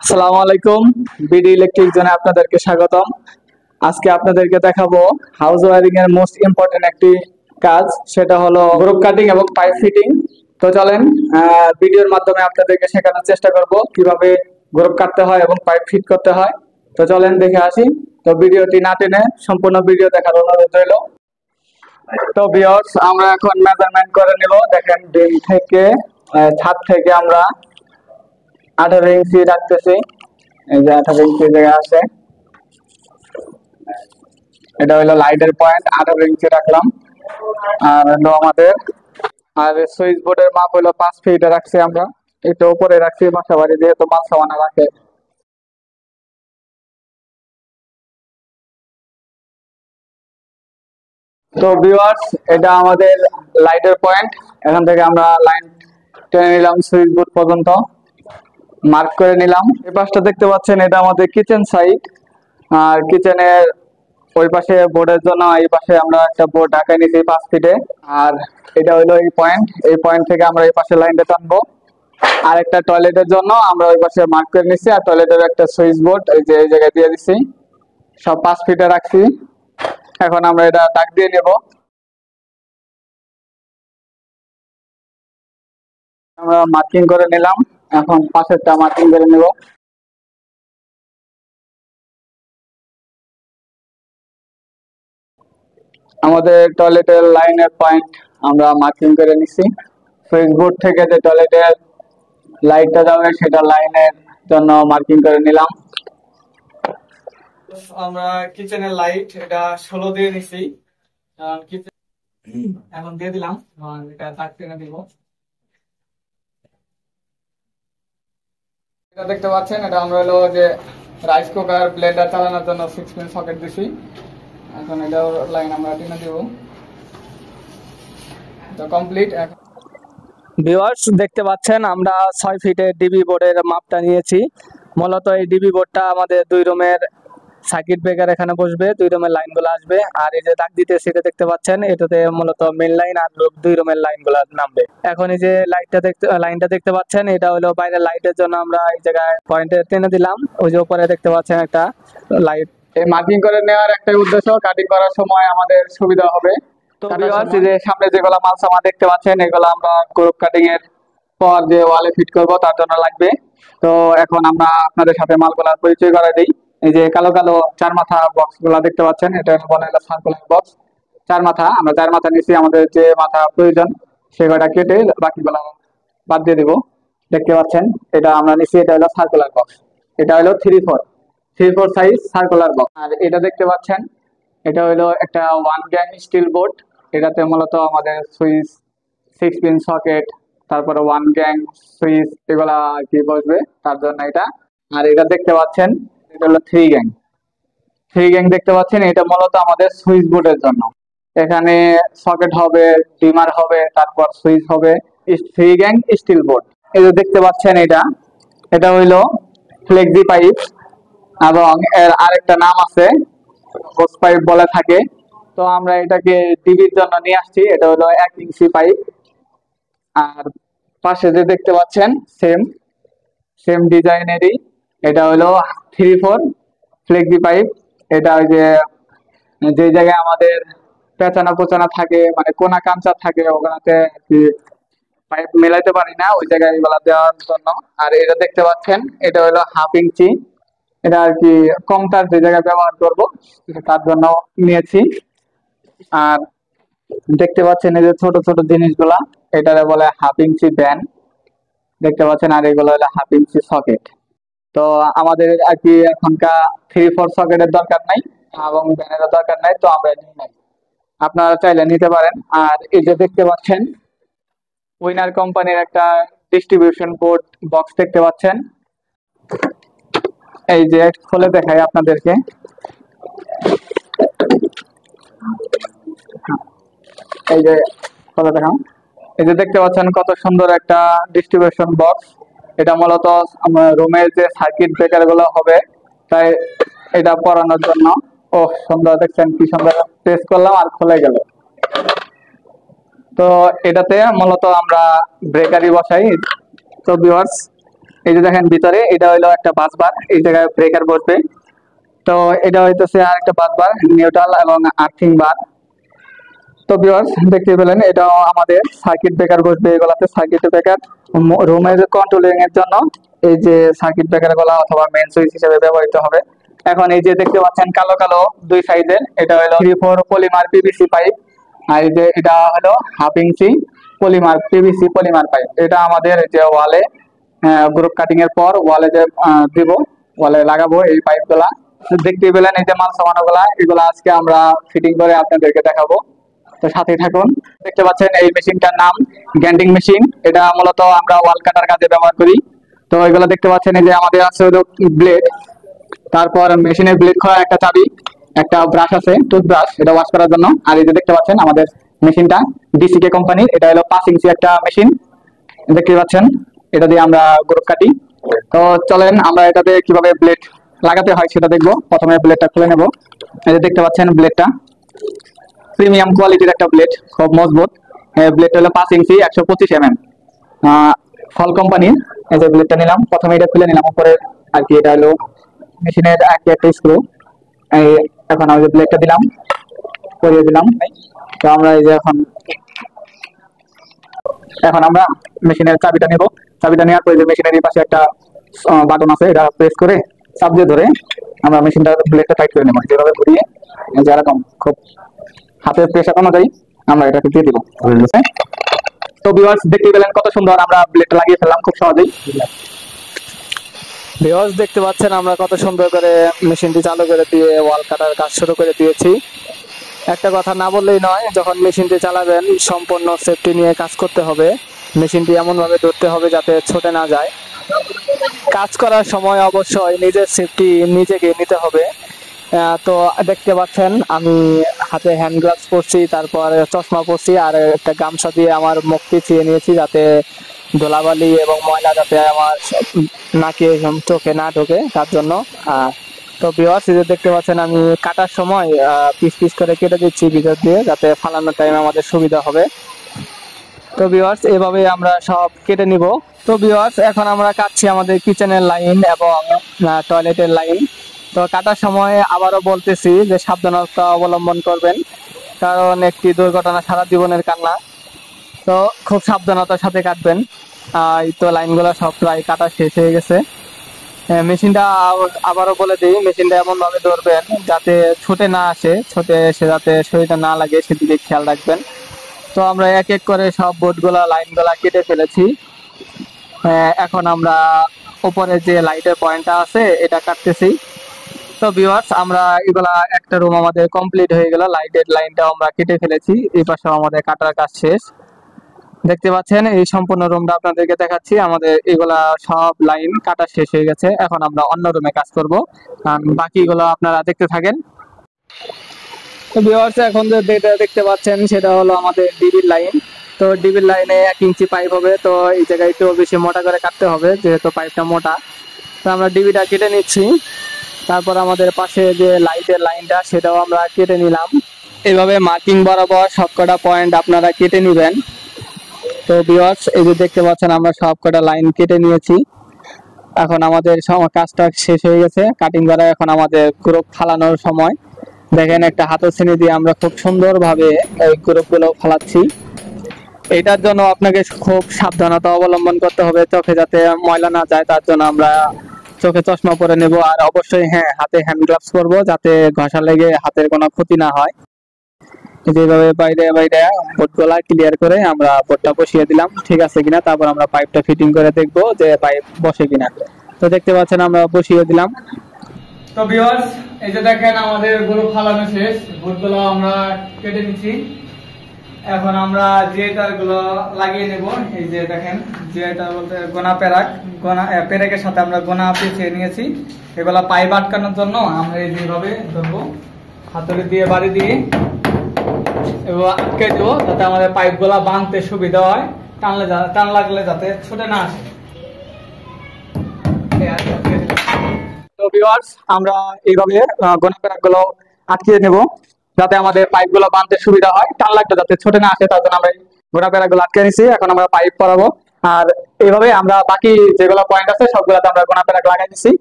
আসসালামু আলাইকুম। BD electric জোনে আপনাদেরকে স্বাগতম। আজকে আপনাদেরকে দেখাবো হাউস ওয়ারিং এর মোস্ট ইম্পর্টেন্ট একটি কাজ, সেটা হলো গ্রুপ কাটিং এবং পাইপ ফিটিং। তো চলেন ভিডিওর মাধ্যমে আপনাদেরকে শেখানোর চেষ্টা করব কিভাবে গ্রুপ কাটতে হয় এবং পাইপ ফিট করতে হয়। তো চলেন দেখে আসি। তো ভিডিওটি না টেনে সম্পূর্ণ ভিডিও দেখার অনুরোধ রইল। তো ভিউয়ার্স, আমরা এখন মেজারমেন্ট করে নেব। দেখেন বিম থেকে ছাদ থেকে আমরা 18 ইঞ্চি রাখতেছি। এই যে 18 ইঞ্চি জায়গা আছে, এটা হলো লাইটের পয়েন্ট। 18 ইঞ্চি রাখলাম। আর হলো আমাদের সুইচ বোর্ডের মাপ হলো 5 ফিট রাখছি আমরা। একটু উপরে রাখছি বাসা বাড়ি, যেহেতু মাল সামানা রাখে। তো ভিউয়ার্স, এটা আমাদের লাইটের পয়েন্ট। এখান থেকে আমরা লাইন টেনে নিলাম সুইচ বোর্ড পর্যন্ত, মার্ক করে নিলাম। এই পাশটা দেখতে পাচ্ছেন, এটা আমাদের কিচেন সাইড। আর কিচেনের ওই পাশে বোর্ডের জন্য এই পাশে আমরা একটা বোর্ড ঢাকায় নিয়েছি 5 ফিটে। আর এটা হলো এই পয়েন্ট। এই পয়েন্ট থেকে আমরা এই পাশে লাইনটা টানবো। আর একটা টয়লেটের জন্য আমরা ওই পাশে মার্ক করে নিচ্ছি। আর টয়লেটের একটা সুইচ বোর্ড এই যে এই জায়গায় দিয়ে দিচ্ছি। সব 5 ফিটে রাখছি। এখন আমরা এটা দাগ দিয়ে নেব। আমরা মার্কিং করে নিলাম। এখন পাশেরটা মার্কিং করে নেব। আমাদের টয়লেটের লাইনের পয়েন্ট আমরা মার্কিং করে নিছি। সুইচ বোর্ড থেকে যে টয়লেটের লাইটটা যাবে সেটা লাইনের জন্য মার্কিং করে নিলাম। আমরা কিচেনের লাইট এটা 16 দিয়ে নিছি। এখন দিয়ে দিলাম। এটা দাগ টেনে দিব। এটা দেখতে পাচ্ছেন, এটা আমরা হলো যে রাইস কুকার ব্লেন্ডার চালানোর জন্য 6 পিন সকেট দিছি। এখন এটা লাইন আমরা টেনে দিব। তো কমপ্লিট। ভিউয়ার্স, দেখতে পাচ্ছেন আমরা 6 ফিটের ডিবি বোর্ডের মাপটা নিয়েছি। মূলত এই ডিবি বোর্ডটা আমাদের 2 রুমের সার্কিট ব্রেকার এখানে বসবে, 2 রুমের লাইনগুলো আসবে। আর এই যে দাগ দিতে সেটা দেখতে পাচ্ছেন, এটাতে মূলত মেন লাইন আর 2 রুমের লাইনগুলো নামবে। এখন এই যে লাইনটা দেখতে পাচ্ছেন, এটা হলো বাইরের লাইটের জন্য আমরা এই জায়গায় পয়েন্টে টেনে দিলাম। ওই যে উপরে দেখতে পাচ্ছেন একটা লাইট। এই মার্কিং করে নেওয়ার একটাই উদ্দেশ্য, কাটিং করার সময় আমাদের সুবিধা হবে। তো ভিউয়ার্স, এই যে সামনে যেগুলো মাল সামান দেখতে পাচ্ছেন, এগুলো আমরা গ্রুপ কাটিং এর পর যে ওয়ালে ফিট করব তার জন্য লাগবে। তো এখন আমরা আপনাদের সাথে মালগুলার পরিচয় করে দিই। এই যে কালো কালো 4 মাথা বক্স গুলা দেখতে পাচ্ছেন, এটা বলা হলো সার্কুলার বক্স। 4 মাথা, আমরা 4 মাথা নিচ্ছি। আমাদের যে মাথা প্রয়োজন সে কয়টা কেটে বাকিগুলো বাদ দিয়ে দিব। দেখতে পাচ্ছেন, এটা আমরা নিচ্ছি। এটা হলো সার্কুলার বক্স। এটা হলো 3/4 সাইজ সার্কুলার বক্স। আর এটা দেখতে পাচ্ছেন, এটা হলো একটা 1 গ্যাং স্টিল বোর্ড। এটাতে মূলত আমাদের সুইচ, 6 পিন সকেট, তারপরে 1 গ্যাং সুইচ এগুলা আর কি বসবে তার জন্য এটা। আর এটা দেখতে পাচ্ছেন, এটা হলো 3 গ্যাং দেখতে পাচ্ছেন। এটা মূলত আমাদের সুইচ বোর্ডের জন্য। এখানে সকেট হবে, ডিমার হবে, তারপর সুইচ হবে। 3 গ্যাং স্টিল বোর্ড। এই যে দেখতে পাচ্ছেন, এটা এটা হইলো ফ্লেক্সি পাইপ, এবং এর আরেকটা নাম আছে, হোস পাইপ বলে থাকে। তো আমরা এটাকে টিভির জন্য নিয়ে আসছি। এটা হলো 1 ইঞ্চি পাইপ। আর পাশে যে দেখতে পাচ্ছেন, সেম সেম ডিজাইনেরই এটা হলো 3/4 ফ্লেক্সি পাইপ। এটা ওই যে যে জায়গায় আমাদের পেঁচানো কোচানো থাকে, মানে কোনা কাঞ্চা থাকে, ওখানে আর কি পাইপ মেলাইতে পারি না, ওই জায়গায় এগুলা দেওয়ার জন্য। আর এটা দেখতে পাচ্ছেন, এটা হলো 1/2 ইঞ্চি। এটা আর কি কম তার যে জায়গায় ব্যবহার করব তার জন্য নিয়েছি। আর দেখতে পাচ্ছেন এই যে ছোট ছোট জিনিসগুলা, এটারে বলে 1/2 ইঞ্চি ব্যান দেখতে পাচ্ছেন। আর এগুলো হলো 1/2 ইঞ্চি সকেট। তো আমাদের আর কি এখনকার 3/4 সকেটের দরকার নাই এবং ব্যানের দরকার নাই, তো আমরা নিই নাই। আপনারা চাইলে নিতে পারেন। আর এই যে দেখতে পাচ্ছেন, উইনার কোম্পানির একটা ডিস্ট্রিবিউশন বোর্ড বক্স দেখতে পাচ্ছেন। এই যে খুলে দেখাই আপনাদেরকে। এই যে খুলে দেখাম। এই যে দেখতে পাচ্ছেন কত সুন্দর একটা ডিস্ট্রিবিউশন বক্স। এটা মূলত আমার রুমের যে সার্কিট ব্রেকার গুলো হবে তাই এটা পরানোর জন্য। ও সুন্দর, দেখছেন কি সুন্দর, প্রেস করলাম আর খুলে গেল। তো এটাতে মূলত আমরা ব্রেকারি বসাই। তো ভিউয়ার্স, এই যে দেখেন ভিতরে এটা হলো একটা বাস বার, এই জায়গায় ব্রেকার বসবে। তো এটা হইতেছে আর একটা বাস বার, নিউট্রাল এবং আর্থিং বার। তো ভিউয়ার্স দেখতে পেলেন এটাও আমাদের সার্কিট ব্রেকার বসবে এগুলাতে। সার্কিট ব্রেকার রুমের কন্ট্রোলিং এর জন্য এই যে সার্কিট ব্রেকার গুলা অথবা মেইন সুইচ হিসেবে ব্যবহৃত হবে। এখন এই যে দেখতে পাচ্ছেন কালো কালো দুই সাইডের, এটা হলো 3/4 পলিমার পিভিসি পাইপ, আর এই যে এটা হলো 1/2 ইঞ্চি পলিমার পিভিসি পলিমার পাইপ। এটা আমাদের যে ওয়ালে গ্রুপ কাটিং এর পর ওয়ালে যে দিব, ওয়ালে লাগাবো এই পাইপ গুলা। দেখতে পেলেন এই যে মাল সামানো গুলা, এগুলা আজকে আমরা ফিটিং করে আপনাদেরকে দেখাবো, তো সাথে থাকুন। দেখতে পাচ্ছেন এই মেশিনটার নাম গ্যান্ডিং মেশিন। এটা মূলত আমরা ওয়াল কাটার কাজে ব্যবহার করি। তো এগুলো দেখতে পাচ্ছেন এই যে আমাদের আছে হলো ব্লেড, তারপর মেশিনের ব্লেড খোলা একটা চাবি, একটা ব্রাশ আছে টুথব্রাশ এটা ওয়াশ করার জন্য। আর এই যে দেখতে পাচ্ছেন আমাদের মেশিনটা ডিসিকে কোম্পানির, এটা হলো 5 ইঞ্চি একটা মেশিন দেখতে পাচ্ছেন, এটা দিয়ে আমরা গ্রুপ কাটি। তো চলেন আমরা এটাতে কিভাবে ব্লেড লাগাতে হয় সেটা দেখবো। প্রথমে ব্লেডটা খুলে নেব। এই যে দেখতে পাচ্ছেন ব্লেডটা প্রিমিয়াম কোয়ালিটির একটা ব্লেড, খুব মজবুত। ব্লেডটা হলো 5 ইঞ্চি 125 ফল কোম্পানির। এই যে ব্লেডটা নিলাম, প্রথমে এটা খুলে নিলাম উপরে আর কি, এটা হলো মেশিনের একটা স্ক্রু। এই এখন আমি যে ব্লেডটা দিলাম, পরিয়ে দিলাম। তো আমরা এই যে এখন আমরা মেশিনের চাবিটা নেব। চাবিটা নেওয়ার পরে যে মেশিনের এই পাশে একটা বাটন আছে, এটা প্রেস করে চাপ দিয়ে ধরে আমরা মেশিনটা ব্লেডটা টাইট করে নেব। যেভাবে ঘুরিয়ে যেরকম খুব হাতের প্রেসার অনুযায়ী আমরা এটাকে দিয়ে দিব। তো ভিউয়ার্স দেখতে পেলেন কত সুন্দর আমরা ব্লেডটা লাগিয়ে ফেললাম খুব সহজেই। ভিউয়ার্স দেখতে পাচ্ছেন আমরা কত সুন্দর করে মেশিনটি চালু করে দিয়ে ওয়াল কাটার কাজ শুরু করে দিয়েছি। একটা কথা না বললেই নয়, যখন মেশিনটি চালাবেন সম্পূর্ণ সেফটি নিয়ে কাজ করতে হবে। মেশিনটি এমন ভাবে ধরতে হবে যাতে ছুটে না যায়। কাজ করার সময় অবশ্যই নিজের সেফটি নিজেকে নিতে হবে। তো দেখতে পাচ্ছেন আমি হাতে হ্যান্ড গ্লাভস পরছি, তারপর চশমা পরছি, আর একটা গামছা দিয়ে আমার মুখ পিছিয়ে নিয়েছি যাতে ধুলাবালি এবং ময়লা যাতে আমার নাকে চোখে না ঢোকে তার জন্য। তো ভিউয়ার্স এই যে দেখতে পাচ্ছেন আমি কাটার সময় পিস পিস করে কেটে দিচ্ছি ভিতর দিয়ে, যাতে ফালানোর টাইম আমাদের সুবিধা হবে। তো ভিউয়ার্স এভাবে আমরা সব কেটে নিব। তো ভিউয়ার্স এখন আমরা কাটছি আমাদের কিচেনের লাইন এবং টয়লেটের লাইন। তো কাটার সময় আবারও বলতেছি যে সাবধানতা অবলম্বন করবেন, কারণ একটি দুর্ঘটনা সারা জীবনের কান্না। তো খুব সাবধানতার সাথে কাটবেন। এই তো লাইনগুলো সব প্রায় কাটা শেষ হয়ে গেছে। মেশিনটা আবারও বলে দিই, মেশিনটা এমন ভাবে ধরবেন যাতে ছুটে না আসে, ছুটে এসে যাতে শরীরটা না লাগে সেদিকে খেয়াল রাখবেন। তো আমরা এক এক করে সব বোর্ডগুলা লাইনগুলা কেটে ফেলেছি। এখন আমরা উপরে যে লাইটের পয়েন্টটা আছে এটা কাটতেছি। তো ভিউয়ার্স আমরা এগুলা একটা রুম আমাদের কমপ্লিট হয়ে গেল, লাইটের লাইনটাও আমরা কেটে ফেলেছি, এই পাশেও আমাদের কাটার কাজ শেষ। দেখতে পাচ্ছেন এই সম্পূর্ণ রুমটা আপনাদেরকে দেখাচ্ছি, আমাদের এগুলা সব লাইন কাটা শেষ হয়ে গেছে। এখন আমরা অন্য রুমে কাজ করব, বাকিগুলো আপনারা দেখতে থাকেন। তো ভিউয়ার্স এখন যে দেখতে পাচ্ছেন সেটা হলো আমাদের ডিবির লাইন। তো ডিবির লাইনে 1 ইঞ্চি পাইপ হবে, তো এই জায়গায় একটু বেশি মোটা করে কাটতে হবে যেহেতু পাইপটা মোটা। তো আমরা ডিবিটা কেটে নিচ্ছি, তারপর আমাদের পাশে যে লাইটের লাইনটা সেটাও আমরা কেটে নিলাম। এইভাবে মার্কিং বরাবর সবকটা পয়েন্ট আপনারা কেটে নেবেন। তো ভিউয়ার্স এই যে দেখতে পাচ্ছেন আমরা সবকটা লাইন কেটে নিয়েছি। এখন আমাদের কাজটা শেষ হয়ে গেছে কাটিং করা, এখন আমাদের গ্রুপ ফালানোর সময়। দেখেন একটা হাতছানি দিয়ে আমরা খুব সুন্দরভাবে এই গ্রুপগুলো ফালাচ্ছি। এটার জন্য আপনাকে খুব সাবধানতা অবলম্বন করতে হবে, চোখে যাতে ময়লা না যায় তার জন্য আমরা চোখে চশমা পরে নেব। আর অবশ্যই হাতে হ্যান্ড গ্লাভস পরবো যাতে ঘষা লেগে হাতের কোনো ক্ষতি না হয়। যেভাবে বাইরে বাইরে বোর্ডগুলা ক্লিয়ার করে আমরা বোর্ডটা বসিয়ে দিলাম ঠিক আছে কিনা, তারপর আমরা পাইপটা ফিটিং করে দেখবো যে পাইপ বসে কিনা। তো দেখতে পাচ্ছেন আমরা বসিয়ে দিলাম। তো ভিউয়ার্স এই যে দেখেন আমাদের গ্রুপ ফালানো শেষ, বোর্ডগুলো আমরা কেটে নিচ্ছি। এখন আমরা জিআইটার গুলো লাগিয়ে নেব। এই যে দেখেন জিআইটার বলতে গোনা পেরাক, গোনা পেরেকের সাথে আমরা গোনা পেঁচিয়ে নিয়েছি। এগুলা পাইপ আটকানোর জন্য আমরা এইভাবে ধরবো, হাতুড়ি দিয়ে বাড়ি দিয়ে এবার আটকে দেবো যাতে আমাদের পাইপ গুলা বাঁধতে সুবিধা হয়, টান লাগলে যাতে ছুটে না আসে। তো ভিউয়ার্স আমরা এইভাবে গোনা পেরাক গুলো আটকিয়ে নেব যাতে আমাদের পাইপ গুলো বাঁধতে সুবিধা হয়, টান লাগলে যাতে ছুটে না আসে তার জন্য আমরা গোনা পেরাক গুলো আটকে নিছি। এখন আমরা পাইপ পরাবো। আর এইভাবে আমরা বাকি যেগুলো পয়েন্ট আছে সবগুলোতে আমরা গোনা প্যারাক লাগাই দিচ্ছি,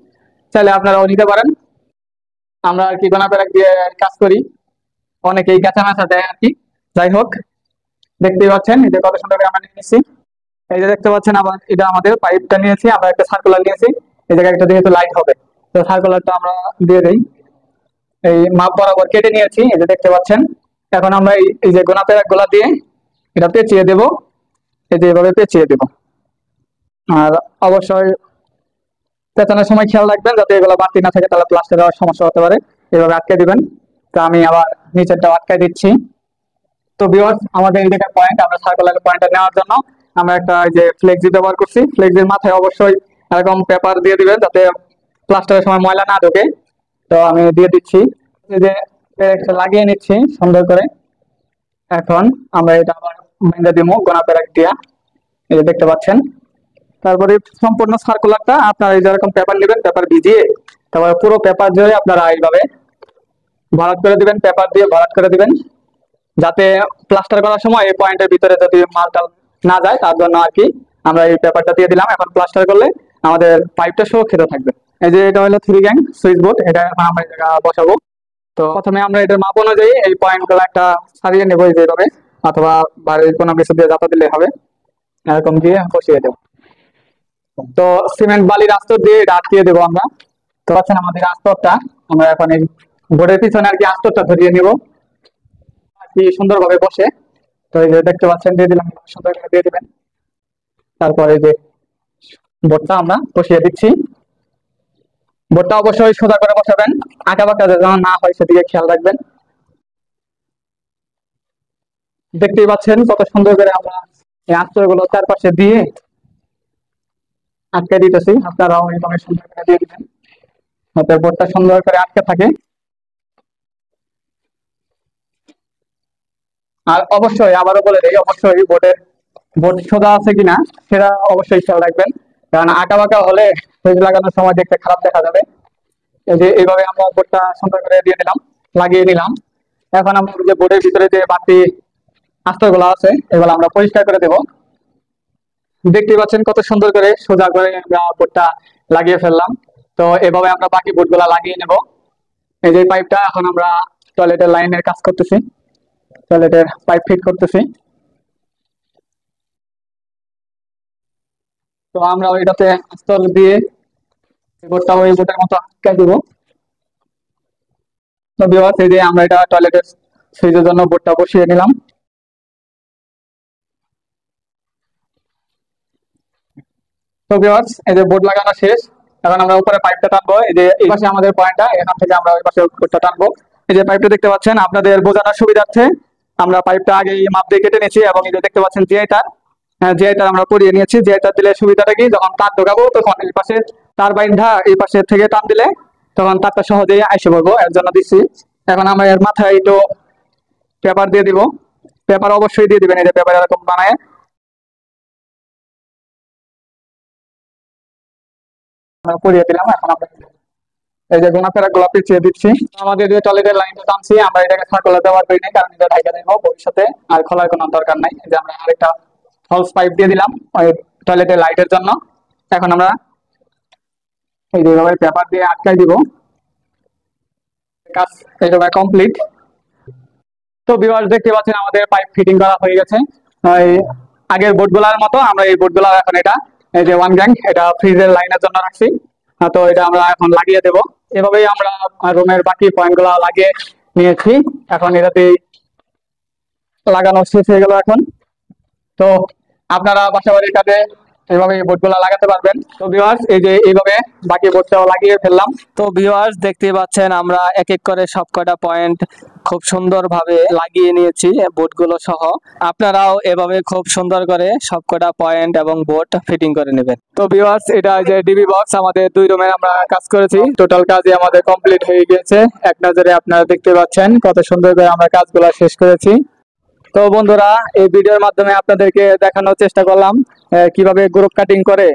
চাইলে আপনারাও নিতে পারেন। আমরা আর কি গোনা প্যারাক দিয়ে কাজ করি, অনেকেই কাঁচা মাচা দেয় আর কি। যাই হোক, দেখতেই পাচ্ছেন এই যে কত সুন্দর করে আমরা নিয়ে নিচ্ছি। এই যে দেখতে পাচ্ছেন আবার এটা আমাদের পাইপটা নিয়েছি, আমরা একটা সার্কুলার নিয়েছি, এই জায়গায় একটা যেহেতু লাইট হবে তো সার্কুলারটা আমরা দিয়ে দিই। এই মাপ বরাবর কেটে নিয়েছি, এই যে দেখতে পাচ্ছেন। এখন আমরা এই যে গোনা প্যারাক গুলা দিয়ে এটা পেঁচিয়ে দেব, এই যে এভাবে পেঁচিয়ে দেব। আর অবশ্যই পেঁচানোর সময় খেয়াল রাখবেন যাতে এগুলো বাড়তি না থাকে, তাহলে প্লাস্টার দেওয়ার সমস্যা হতে পারে। এভাবে আটকে দিবেন। তো আমি আবার নিচেরটা আটকে দিচ্ছি। তো ভিউয়ার্স, আমাদের এই জায়গায় পয়েন্ট, আমরা সার্কুলার পয়েন্টটা নেওয়ার জন্য আমরা একটা যে ফ্লেক্সি ব্যবহার করছি, ফ্লেক্সির মাথায় অবশ্যই এরকম পেপার দিয়ে দিবেন যাতে প্লাস্টারের সময় ময়লা না ঢোকে। তো আমি দিয়ে দিচ্ছি, এই যে একটা লাগিয়ে নিচ্ছি সুন্দর করে। এখন আমরা এটা আবার বেঁধে দিব গোনা প্যারাক দিয়া, এই যে দেখতে পাচ্ছেন। তারপরে সম্পূর্ণ সার্কুলারটা আপনারা এই যেরকম পেপার নেবেন, পেপার ভিজিয়ে তারপরে পুরো পেপার জুড়ে আপনারা এইভাবে ভরাট করে দিবেন, পেপার দিয়ে ভরাট করে দিবেন যাতে প্লাস্টার করার সময় এই পয়েন্টের ভিতরে যদি মালটা না যায় তার জন্য আর কি আমরা এই পেপারটা দিয়ে দিলাম। এখন প্লাস্টার করলে আমাদের পাইপটা সুরক্ষিত থাকবে। এই যে এটা হলো 3 গ্যাং সুইচ বোর্ড, এটা এখন আমরা বসাবো। তো প্রথমে আমরা এটার মাপ অনুযায়ী এই পয়েন্ট গুলো একটা সারিয়ে নেবো যেভাবে, অথবা বাড়ির কোনো কিছু দিয়ে যাতা দিলে হবে, এরকম দিয়ে বসিয়ে দেবো। তো সিমেন্ট বালির আস্তর দিয়ে এটা আটকিয়ে দেবো আমরা। তো আছেন আমাদের আস্তরটা, আমরা এখন এই বোর্ডের পিছনে আর কি আস্তরটা ধরিয়ে নিব আর কি সুন্দরভাবে বসে। তো এই যে দেখতে পাচ্ছেন দিয়ে দিলাম, সুন্দর করে দিয়ে দিবেন। তারপরে এই যে বোর্ডটা আমরা বসিয়ে দিচ্ছি। বোর্ডটা অবশ্যই সোজা করে বসাবেন, আঁকা বাঁকা যেন না হয় সেদিকে খেয়াল রাখবেন। দেখতেই পাচ্ছেন কত সুন্দর করে আমরা এই আস্তর গুলো চারপাশে দিয়ে আটকে দিতেছি, আপনারাও এইভাবে সুন্দর করে দিয়ে দিবেন যাতে বোর্ডটা সুন্দর করে আটকে থাকে। আর অবশ্যই আবারও বলে দিই, অবশ্যই বোর্ড সোজা আছে কিনা সেটা অবশ্যই খেয়াল রাখবেন, কারণ আঁকা বাঁকা হলে সুইচ লাগানোর সময় দেখতে খারাপ দেখা যাবে। এই যে এইভাবে আমরা বোর্ডটা সুন্দর করে দিয়ে দিলাম, লাগিয়ে নিলাম। এখন আমরা যে বোর্ডের ভিতরে যে বাড়তি আস্তর গুলো আছে এগুলো আমরা পরিষ্কার করে দেব। দেখতে পাচ্ছেন কত সুন্দর করে সোজা করে আমরা বোর্ডটা লাগিয়ে ফেললাম। তো এভাবে আমরা বাকি বোর্ড গুলা লাগিয়ে নেব। এই যে পাইপটা এখন আমরা টয়লেটের লাইনের কাজ করতেছি, টয়লেটের পাইপ ফিট করতেছি। তো আমরা ওইটাতে আস্তর দিয়ে বোর্ডটা ওই বোর্ডের মতো আটকে দিব। তো ভিউয়ার্স, এই যে আমরা এটা টয়লেটের সুইচের জন্য বোর্ডটা বসিয়ে নিলাম। তো ভিউয়ার্স, এই যে বোর্ড লাগানো শেষ, এখন আমরা উপরে পাইপটা টানবো। এই যে এই পাশে আমাদের পয়েন্টটা, এখান থেকে আমরা ওই পাশে বোর্ডটা টানবো। এই যে পাইপটা দেখতে পাচ্ছেন, আপনাদের বোঝানোর সুবিধার্থে আমরা পাইপটা আগে মাপ দিয়ে কেটে নিয়েছি, এবং এই যে দেখতে পাচ্ছেন জিআই তার, জিআই তার আমরা পরিয়ে নিয়েছি। জিআই তার দিলে সুবিধাটা কি, যখন তার ঢোকাবো তখন এই পাশে তার বাইন্ধা এই পাশে থেকে টান দিলে তখন তারটা সহজেই আইসে পড়বো, এর জন্য দিচ্ছি। এখন আমরা এর মাথায় একটু পেপার দিয়ে দিব, পেপার অবশ্যই দিয়ে দিবেন। এই যে পেপার এরকম বানায় আমরা পরিয়ে দিলাম। এখন আমরা এই যে গোনা ফেরা গোলাপি চেয়ে দিচ্ছি। আমাদের যে টয়লেটের লাইনটা টানছি আমরা এটাকে সার্কুলার ব্যবহার করি নাই, কারণ এটা ঢাকা দেবো ভবিষ্যতে, আর খোলার কোনো দরকার নাই। এই যে আমরা আরেকটা ফলস পাইপ দিয়ে দিলাম ওই টয়লেটের লাইটের জন্য। এখন আমরা এই যে পেপার দিয়ে আটকাই দিব, কাজ এইভাবে কমপ্লিট। তো ভিউয়ার্স, দেখতে পাচ্ছেন আমাদের পাইপ ফিটিং করা হয়ে গেছে। এই আগের বোর্ডগুলোর মতো আমরা এই বোর্ডগুলো এখন এটা এই যে 1 গ্যাং এটা ফ্রিজের লাইনের জন্য রাখছি। তো এটা আমরা এখন লাগিয়ে দেব। এভাবেই আমরা রুমের বাকি পয়েন্ট গুলো লাগিয়ে নিয়েছি। এখন এটাতে লাগানো শেষ হয়ে গেল এখন। তো আপনারা বাসাবাড়ির কাজে এইভাবে বোর্ডগুলো লাগাতে পারবেন। তো ভিউয়ার্স, এই যে এইভাবে বাকি বোর্ডটাও লাগিয়ে ফেললাম। তো ভিউয়ার্স, দেখতে পাচ্ছেন আমরা এক এক করে সবকটা পয়েন্ট খুব সুন্দরভাবে লাগিয়ে নিয়েছি বোর্ডগুলো সহ। আপনারাও এভাবে খুব সুন্দর করে সবকটা পয়েন্ট এবং বোর্ড ফিটিং করে নেবেন। তো ভিউয়ার্স, এটা যে ডিবি বক্স আমাদের 2 রুমে আমরা কাজ করেছি, টোটাল কাজই আমাদের কমপ্লিট হয়ে গেছে। এক নজরে আপনারা দেখতে পাচ্ছেন কত সুন্দর করে আমরা কাজগুলো শেষ করেছি। তো বন্ধুরা, এই ভিডিওর মাধ্যমে আপনাদেরকে দেখানোর চেষ্টা করলাম কিভাবে গ্রুপ কাটিং করে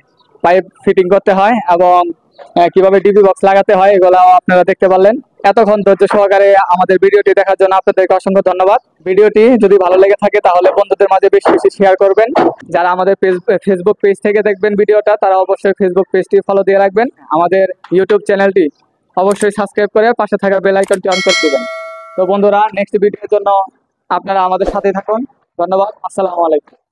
পাইপ ফিটিং করতে হয় এবং কিভাবে ডিবি বক্স লাগাতে হয় এগুলাও আপনারা দেখতে পারলেন। এতক্ষণ ধৈর্য সহকারে আমাদের ভিডিওটি দেখার জন্য আপনাদেরকে অসংখ্য ধন্যবাদ। ভিডিওটি যদি ভালো লেগে থাকে তাহলে বন্ধুদের মাঝে বেশি বেশি শেয়ার করবেন। যারা আমাদের ফেসবুক পেজ থেকে দেখবেন ভিডিওটা, তারা অবশ্যই ফেসবুক পেজটি ফলো দিয়ে রাখবেন। আমাদের ইউটিউব চ্যানেলটি অবশ্যই সাবস্ক্রাইব করে পাশে থাকা বেল আইকনটি অন করে দিবেন। তো বন্ধুরা, নেক্সট ভিডিওর জন্য আপনারা আমাদের সাথে থাকুন। ধন্যবাদ। আসসালামু আলাইকুম।